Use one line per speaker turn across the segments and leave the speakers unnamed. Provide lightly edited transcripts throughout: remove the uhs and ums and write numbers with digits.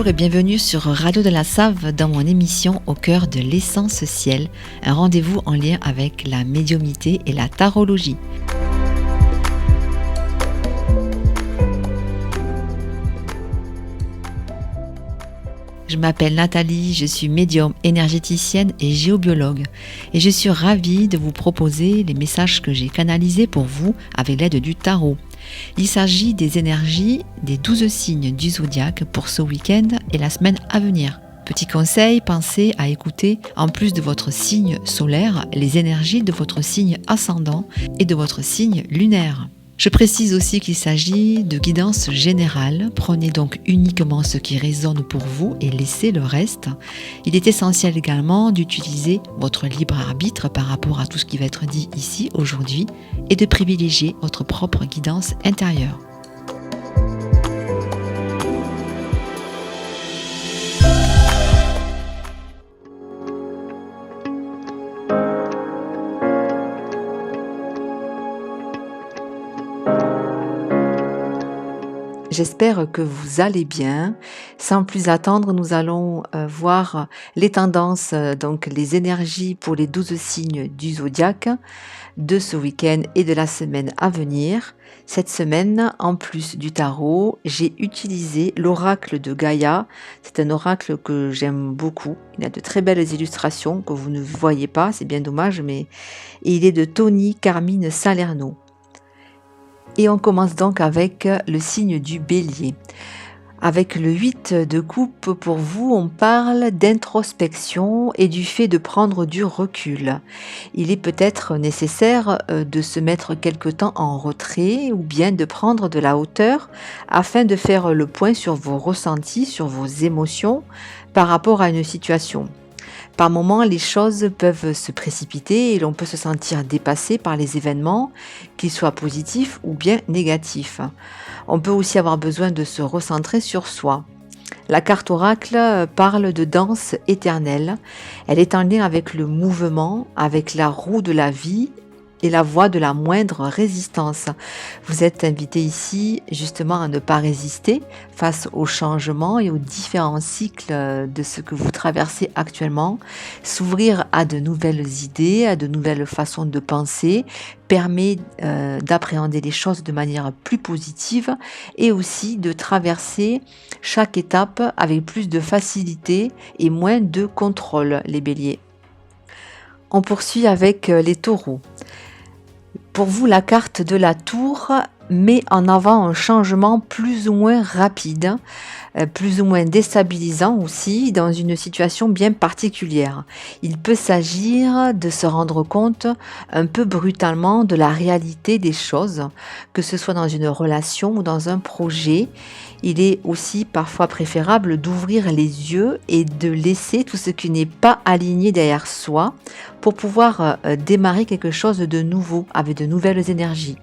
Bonjour et bienvenue sur Radio de la Save dans mon émission Au cœur de l'essence ciel, un rendez-vous en lien avec la médiumnité et la tarologie. Je m'appelle Nathalie, je suis médium énergéticienne et géobiologue et je suis ravie de vous proposer les messages que j'ai canalisés pour vous avec l'aide du tarot. Il s'agit des énergies des 12 signes du zodiaque pour ce week-end et la semaine à venir. Petit conseil, pensez à écouter, en plus de votre signe solaire, les énergies de votre signe ascendant et de votre signe lunaire. Je précise aussi qu'il s'agit de guidance générale. Prenez donc uniquement ce qui résonne pour vous et laissez le reste. Il est essentiel également d'utiliser votre libre arbitre par rapport à tout ce qui va être dit ici aujourd'hui et de privilégier votre propre guidance intérieure. J'espère que vous allez bien. Sans plus attendre, nous allons voir les tendances, donc les énergies pour les 12 signes du zodiaque de ce week-end et de la semaine à venir. Cette semaine, en plus du tarot, j'ai utilisé l'oracle de Gaïa. C'est un oracle que j'aime beaucoup. Il a de très belles illustrations que vous ne voyez pas, c'est bien dommage, mais il est de Tony Carmine Salerno. Et on commence donc avec le signe du Bélier. Avec le 8 de coupe, pour vous, on parle d'introspection et du fait de prendre du recul. Il est peut-être nécessaire de se mettre quelque temps en retrait ou bien de prendre de la hauteur afin de faire le point sur vos ressentis, sur vos émotions par rapport à une situation. Par moments, les choses peuvent se précipiter et l'on peut se sentir dépassé par les événements, qu'ils soient positifs ou bien négatifs. On peut aussi avoir besoin de se recentrer sur soi. La carte oracle parle de danse éternelle. Elle est en lien avec le mouvement, avec la roue de la vie et la voie de la moindre résistance. Vous êtes invité ici justement à ne pas résister face aux changements et aux différents cycles de ce que vous traversez actuellement. S'ouvrir à de nouvelles idées, à de nouvelles façons de penser permet d'appréhender les choses de manière plus positive et aussi de traverser chaque étape avec plus de facilité et moins de contrôle, les béliers. On poursuit avec les taureaux. Pour vous, la carte de la tour met en avant un changement plus ou moins rapide, plus ou moins déstabilisant aussi dans une situation bien particulière. Il peut s'agir de se rendre compte un peu brutalement de la réalité des choses, que ce soit dans une relation ou dans un projet. Il est aussi parfois préférable d'ouvrir les yeux et de laisser tout ce qui n'est pas aligné derrière soi pour pouvoir démarrer quelque chose de nouveau avec de nouvelles énergies.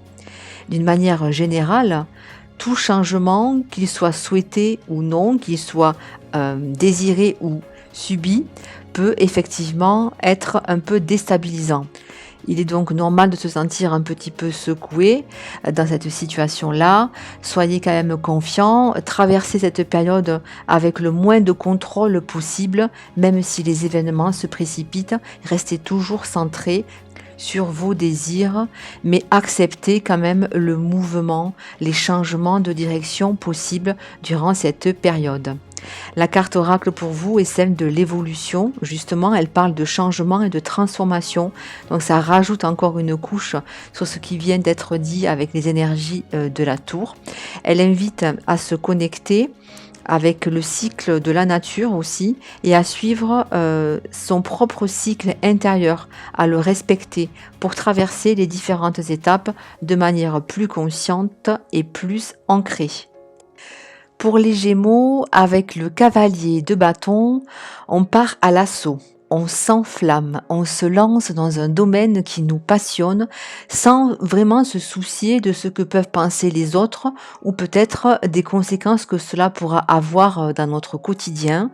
D'une manière générale, tout changement, qu'il soit souhaité ou non, qu'il soit désiré ou subi, peut effectivement être un peu déstabilisant. Il est donc normal de se sentir un petit peu secoué dans cette situation-là. Soyez quand même confiants, traversez cette période avec le moins de contrôle possible, même si les événements se précipitent, restez toujours centrés sur vos désirs, mais acceptez quand même le mouvement, les changements de direction possibles durant cette période. La carte oracle pour vous est celle de l'évolution, justement, elle parle de changement et de transformation, donc ça rajoute encore une couche sur ce qui vient d'être dit avec les énergies de la tour. Elle invite à se connecter avec le cycle de la nature aussi et à suivre son propre cycle intérieur, à le respecter pour traverser les différentes étapes de manière plus consciente et plus ancrée. Pour les Gémeaux, avec le cavalier de bâton, on part à l'assaut. on s'enflamme, on se lance dans un domaine qui nous passionne sans vraiment se soucier de ce que peuvent penser les autres ou peut-être des conséquences que cela pourra avoir dans notre quotidien.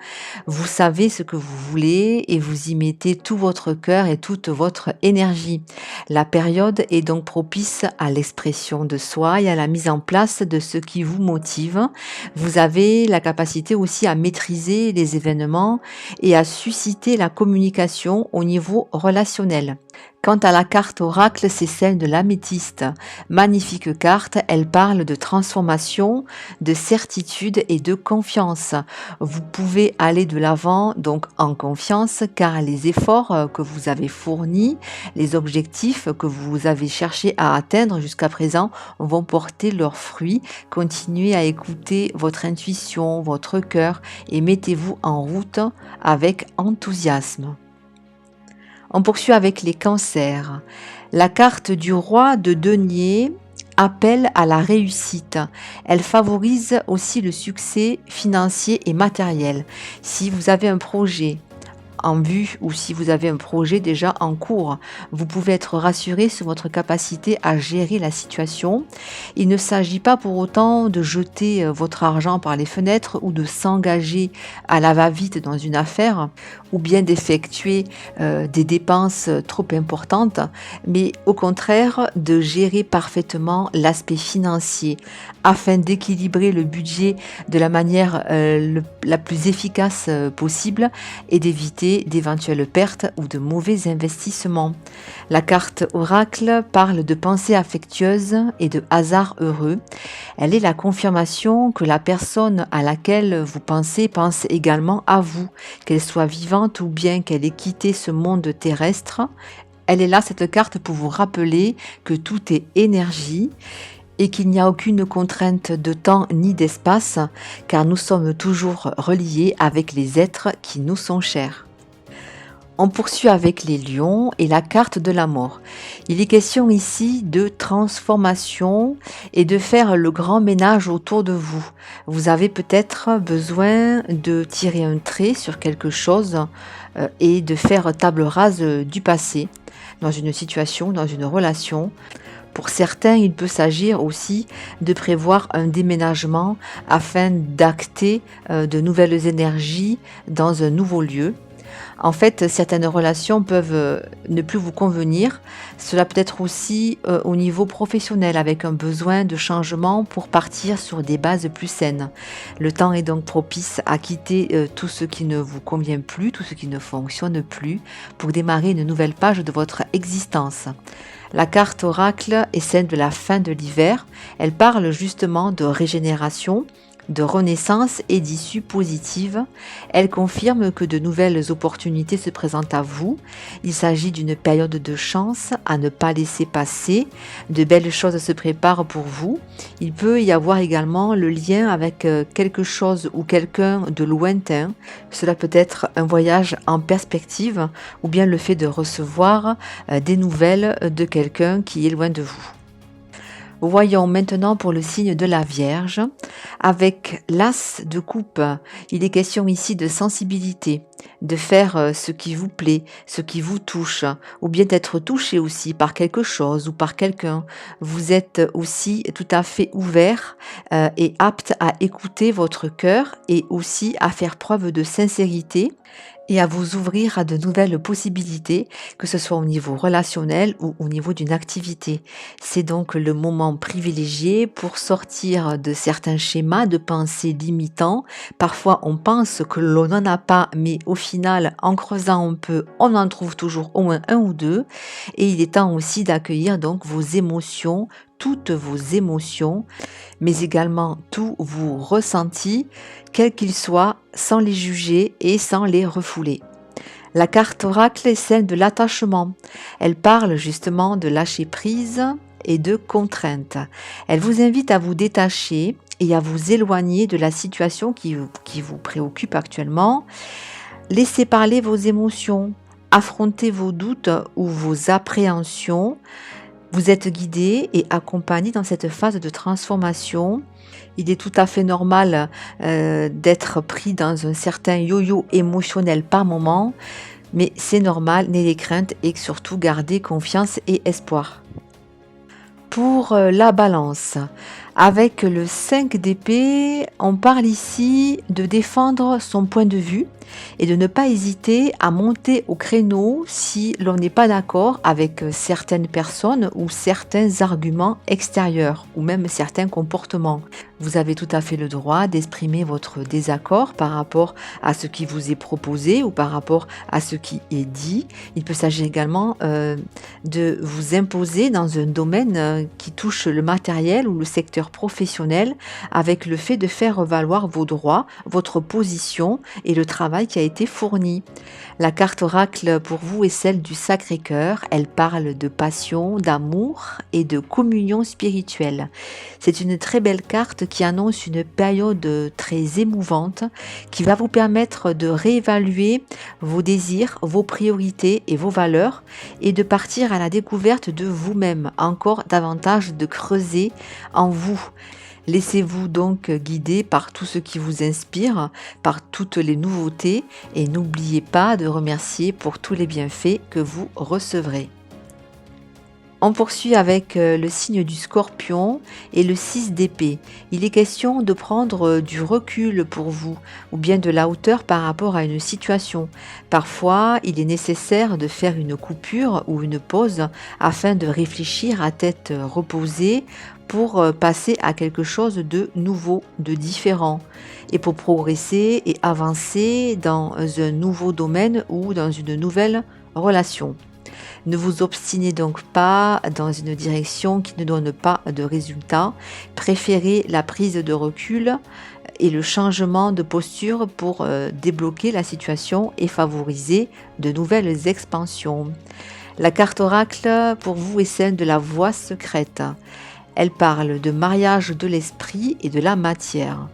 Vous savez ce que vous voulez et vous y mettez tout votre cœur et toute votre énergie. La période est donc propice à l'expression de soi et à la mise en place de ce qui vous motive. Vous avez la capacité aussi à maîtriser les événements et à susciter la communication au niveau relationnel. Quant à la carte oracle, c'est celle de l'améthyste. Magnifique carte, elle parle de transformation, de certitude et de confiance. Vous pouvez aller de l'avant donc en confiance car les efforts que vous avez fournis, les objectifs que vous avez cherché à atteindre jusqu'à présent vont porter leurs fruits. Continuez à écouter votre intuition, votre cœur et mettez-vous en route avec enthousiasme. On poursuit avec les cancers. La carte du roi de denier appelle à la réussite. Elle favorise aussi le succès financier et matériel. Si vous avez un projet en vue ou si vous avez un projet déjà en cours, vous pouvez être rassuré sur votre capacité à gérer la situation. Il ne s'agit pas pour autant de jeter votre argent par les fenêtres ou de s'engager à la va-vite dans une affaire ou bien d'effectuer des dépenses trop importantes, mais au contraire de gérer parfaitement l'aspect financier afin d'équilibrer le budget de la manière la plus efficace possible et d'éviter d'éventuelles pertes ou de mauvais investissements. La carte oracle parle de pensée affectueuse et de hasard heureux. Elle est la confirmation que la personne à laquelle vous pensez pense également à vous, qu'elle soit vivante ou bien qu'elle ait quitté ce monde terrestre. Elle est là, cette carte, pour vous rappeler que tout est énergie et qu'il n'y a aucune contrainte de temps ni d'espace, car nous sommes toujours reliés avec les êtres qui nous sont chers. On poursuit avec les lions et la carte de la mort. Il est question ici de transformation et de faire le grand ménage autour de vous. Vous avez peut-être besoin de tirer un trait sur quelque chose et de faire table rase du passé dans une situation, dans une relation. Pour certains, il peut s'agir aussi de prévoir un déménagement afin d'acter de nouvelles énergies dans un nouveau lieu. En fait, certaines relations peuvent ne plus vous convenir. Cela peut être aussi au niveau professionnel avec un besoin de changement pour partir sur des bases plus saines. Le temps est donc propice à quitter tout ce qui ne vous convient plus, tout ce qui ne fonctionne plus, pour démarrer une nouvelle page de votre existence. La carte oracle est celle de la fin de l'hiver. Elle parle justement de régénération, de renaissance et d'issue positive. Elle confirme que de nouvelles opportunités se présentent à vous. Il s'agit d'une période de chance à ne pas laisser passer. De belles choses se préparent pour vous. Il peut y avoir également le lien avec quelque chose ou quelqu'un de lointain. Cela peut être un voyage en perspective ou bien le fait de recevoir des nouvelles de quelqu'un qui est loin de vous. Voyons maintenant pour le signe de la Vierge. Avec l'As de coupe, il est question ici de sensibilité, de faire ce qui vous plaît, ce qui vous touche, ou bien d'être touché aussi par quelque chose ou par quelqu'un. Vous êtes aussi tout à fait ouvert et apte à écouter votre cœur et aussi à faire preuve de sincérité et à vous ouvrir à de nouvelles possibilités, que ce soit au niveau relationnel ou au niveau d'une activité. C'est donc le moment privilégié pour sortir de certains schémas de pensée limitants. Parfois, on pense que l'on n'en a pas, mais au final, en creusant un peu, on en trouve toujours au moins un ou deux. Et il est temps aussi d'accueillir donc vos émotions, toutes vos émotions, mais également tous vos ressentis, quels qu'ils soient, sans les juger et sans les refouler. La carte oracle est celle de l'attachement. Elle parle justement de lâcher prise et de contraintes. Elle vous invite à vous détacher et à vous éloigner de la situation qui vous préoccupe actuellement. Laissez parler vos émotions, affrontez vos doutes ou vos appréhensions. Vous êtes guidé et accompagné dans cette phase de transformation. Il est tout à fait normal d'être pris dans un certain yo-yo émotionnel par moment. Mais c'est normal, n'ayez crainte et surtout gardez confiance et espoir. Pour la balance, avec le 5 d'épée, on parle ici de défendre son point de vue et de ne pas hésiter à monter au créneau si l'on n'est pas d'accord avec certaines personnes ou certains arguments extérieurs ou même certains comportements. Vous avez tout à fait le droit d'exprimer votre désaccord par rapport à ce qui vous est proposé ou par rapport à ce qui est dit. Il peut s'agir également de vous imposer dans un domaine qui touche le matériel ou le secteur professionnel avec le fait de faire valoir vos droits, votre position et le travail qui a été fourni. La carte oracle pour vous est celle du Sacré-Cœur. Elle parle de passion, d'amour et de communion spirituelle. C'est une très belle carte qui annonce une période très émouvante qui va vous permettre de réévaluer vos désirs, vos priorités et vos valeurs et de partir à la découverte de vous-même, encore davantage de creuser en vous. Laissez-vous donc guider par tout ce qui vous inspire, par toutes les nouveautés et n'oubliez pas de remercier pour tous les bienfaits que vous recevrez. On poursuit avec le signe du Scorpion et le 6 d'épée. Il est question de prendre du recul pour vous ou bien de la hauteur par rapport à une situation. Parfois, il est nécessaire de faire une coupure ou une pause afin de réfléchir à tête reposée pour passer à quelque chose de nouveau, de différent et pour progresser et avancer dans un nouveau domaine ou dans une nouvelle relation. Ne vous obstinez donc pas dans une direction qui ne donne pas de résultat. Préférez la prise de recul et le changement de posture pour débloquer la situation et favoriser de nouvelles expansions. La carte oracle pour vous est celle de la voie secrète. Elle parle de mariage de l'esprit et de la matière.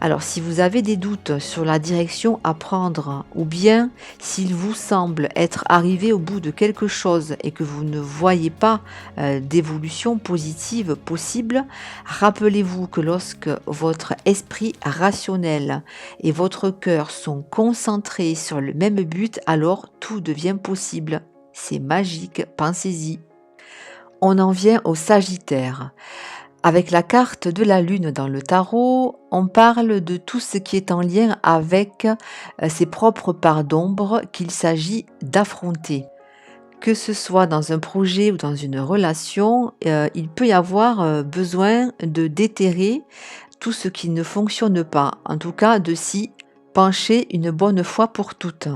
Alors, si vous avez des doutes sur la direction à prendre ou bien s'il vous semble être arrivé au bout de quelque chose et que vous ne voyez pas d'évolution positive possible, rappelez-vous que lorsque votre esprit rationnel et votre cœur sont concentrés sur le même but, alors tout devient possible. C'est magique, pensez-y. On en vient au Sagittaire. Avec la carte de la lune dans le tarot, on parle de tout ce qui est en lien avec ses propres parts d'ombre qu'il s'agit d'affronter. Que ce soit dans un projet ou dans une relation, il peut y avoir besoin de déterrer tout ce qui ne fonctionne pas, en tout cas de s'y pencher une bonne fois pour toutes.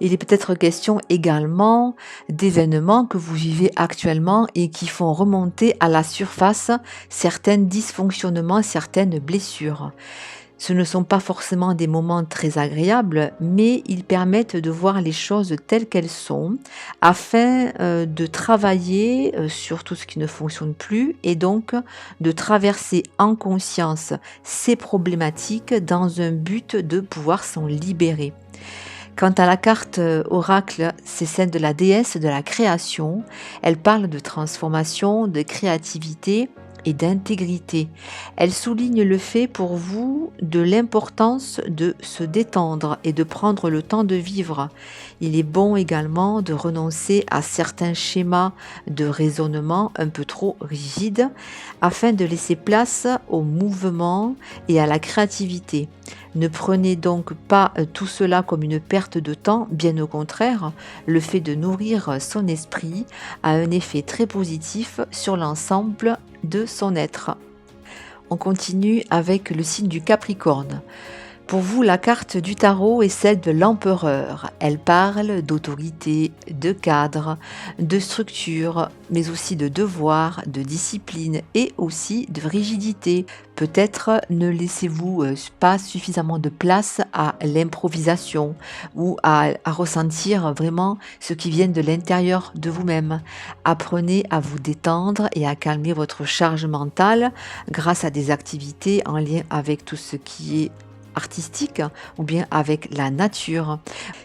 Il est peut-être question également d'événements que vous vivez actuellement et qui font remonter à la surface certains dysfonctionnements, certaines blessures. Ce ne sont pas forcément des moments très agréables, mais ils permettent de voir les choses telles qu'elles sont afin de travailler sur tout ce qui ne fonctionne plus et donc de traverser en conscience ces problématiques dans un but de pouvoir s'en libérer. Quant à la carte oracle, c'est celle de la déesse de la création. Elle parle de transformation, de créativité et d'intégrité. Elle souligne le fait pour vous de l'importance de se détendre et de prendre le temps de vivre. Il est bon également de renoncer à certains schémas de raisonnement un peu trop rigides afin de laisser place au mouvement et à la créativité. Ne prenez donc pas tout cela comme une perte de temps, bien au contraire, le fait de nourrir son esprit a un effet très positif sur l'ensemble de son être. On continue avec le signe du Capricorne. Pour vous, la carte du tarot est celle de l'empereur. Elle parle d'autorité, de cadre, de structure, mais aussi de devoir, de discipline et aussi de rigidité. Peut-être ne laissez-vous pas suffisamment de place à l'improvisation ou à ressentir vraiment ce qui vient de l'intérieur de vous-même. Apprenez à vous détendre et à calmer votre charge mentale grâce à des activités en lien avec tout ce qui est artistique ou bien avec la nature.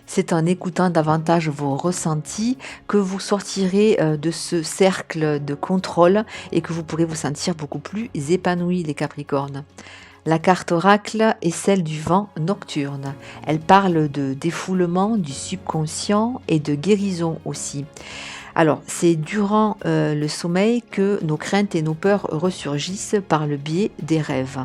C'est en écoutant davantage vos ressentis que vous sortirez de ce cercle de contrôle et que vous pourrez vous sentir beaucoup plus épanoui, les Capricornes. La carte oracle est celle du vent nocturne. Elle parle de défoulement du subconscient et de guérison aussi. Alors, c'est durant le sommeil que nos craintes et nos peurs ressurgissent par le biais des rêves.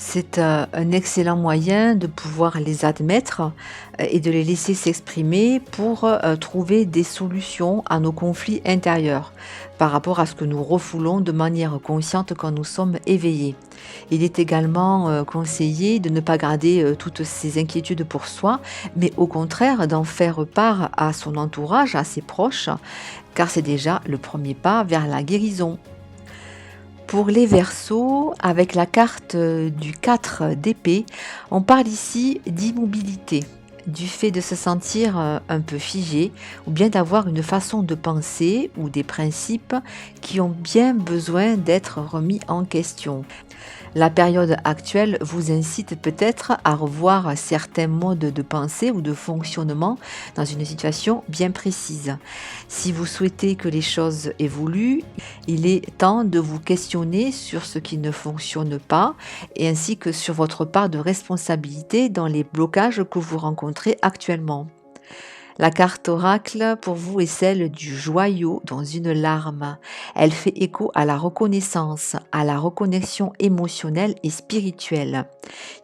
C'est un excellent moyen de pouvoir les admettre et de les laisser s'exprimer pour trouver des solutions à nos conflits intérieurs par rapport à ce que nous refoulons de manière consciente quand nous sommes éveillés. Il est également conseillé de ne pas garder toutes ces inquiétudes pour soi, mais au contraire d'en faire part à son entourage, à ses proches, car c'est déjà le premier pas vers la guérison. Pour les Verseaux, avec la carte du 4 d'épée, on parle ici d'immobilité, du fait de se sentir un peu figé ou bien d'avoir une façon de penser ou des principes qui ont bien besoin d'être remis en question. La période actuelle vous incite peut-être à revoir certains modes de pensée ou de fonctionnement dans une situation bien précise. Si vous souhaitez que les choses évoluent, il est temps de vous questionner sur ce qui ne fonctionne pas et ainsi que sur votre part de responsabilité dans les blocages que vous rencontrez actuellement. La carte oracle pour vous est celle du joyau dans une larme. Elle fait écho à la reconnaissance, à la reconnexion émotionnelle et spirituelle.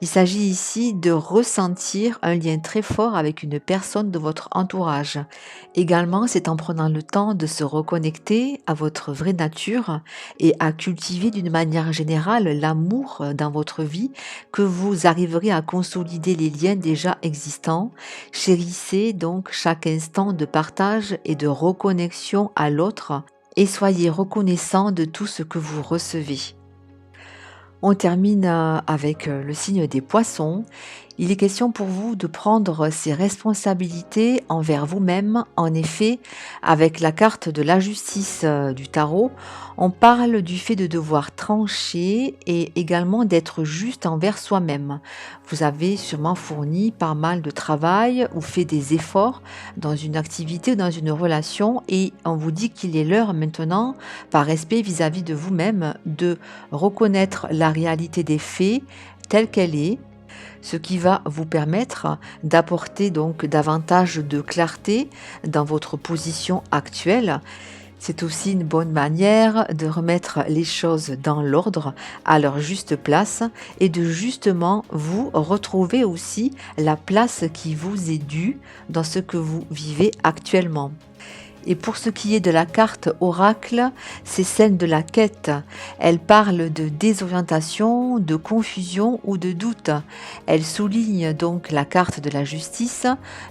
Il s'agit ici de ressentir un lien très fort avec une personne de votre entourage. Également, c'est en prenant le temps de se reconnecter à votre vraie nature et à cultiver d'une manière générale l'amour dans votre vie que vous arriverez à consolider les liens déjà existants. Chérissez donc chaque instant de partage et de reconnexion à l'autre et soyez reconnaissant de tout ce que vous recevez. On termine avec le signe des poissons. Il est question pour vous de prendre ses responsabilités envers vous-même. En effet, avec la carte de la justice du tarot, on parle du fait de devoir trancher et également d'être juste envers soi-même. Vous avez sûrement fourni pas mal de travail ou fait des efforts dans une activité ou dans une relation et on vous dit qu'il est l'heure maintenant, par respect vis-à-vis de vous-même, de reconnaître la réalité des faits telle qu'elle est, ce qui va vous permettre d'apporter donc davantage de clarté dans votre position actuelle. C'est aussi une bonne manière de remettre les choses dans l'ordre, à leur juste place, et de justement vous retrouver aussi la place qui vous est due dans ce que vous vivez actuellement. Et pour ce qui est de la carte oracle, c'est celle de la quête. Elle parle de désorientation, de confusion ou de doute. Elle souligne donc la carte de la justice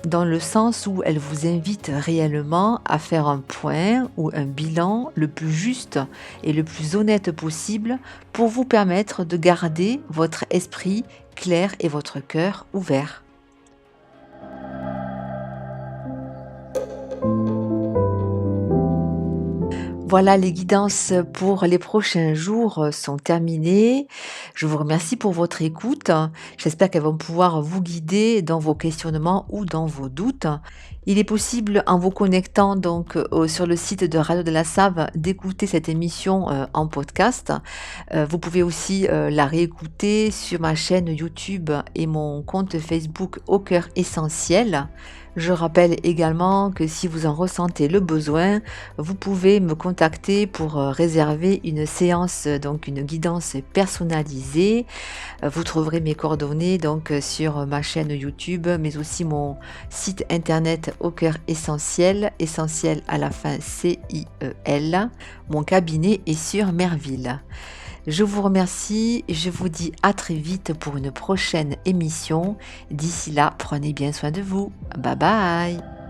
dans le sens où elle vous invite réellement à faire un point ou un bilan le plus juste et le plus honnête possible pour vous permettre de garder votre esprit clair et votre cœur ouvert. Voilà, les guidances pour les prochains jours sont terminées. Je vous remercie pour votre écoute. J'espère qu'elles vont pouvoir vous guider dans vos questionnements ou dans vos doutes. Il est possible, en vous connectant donc sur le site de Radio de la Save, d'écouter cette émission en podcast. Vous pouvez aussi la réécouter sur ma chaîne YouTube et mon compte Facebook Au Cœur Essentiel. Je rappelle également que si vous en ressentez le besoin, vous pouvez me contacter pour réserver une séance, donc une guidance personnalisée. Vous trouverez mes coordonnées donc sur ma chaîne YouTube, mais aussi mon site internet Au Cœur Essentiel, essentiel à la fin CIEL. Mon cabinet est sur Merville. Je vous remercie et je vous dis à très vite pour une prochaine émission. D'ici là, prenez bien soin de vous. Bye bye!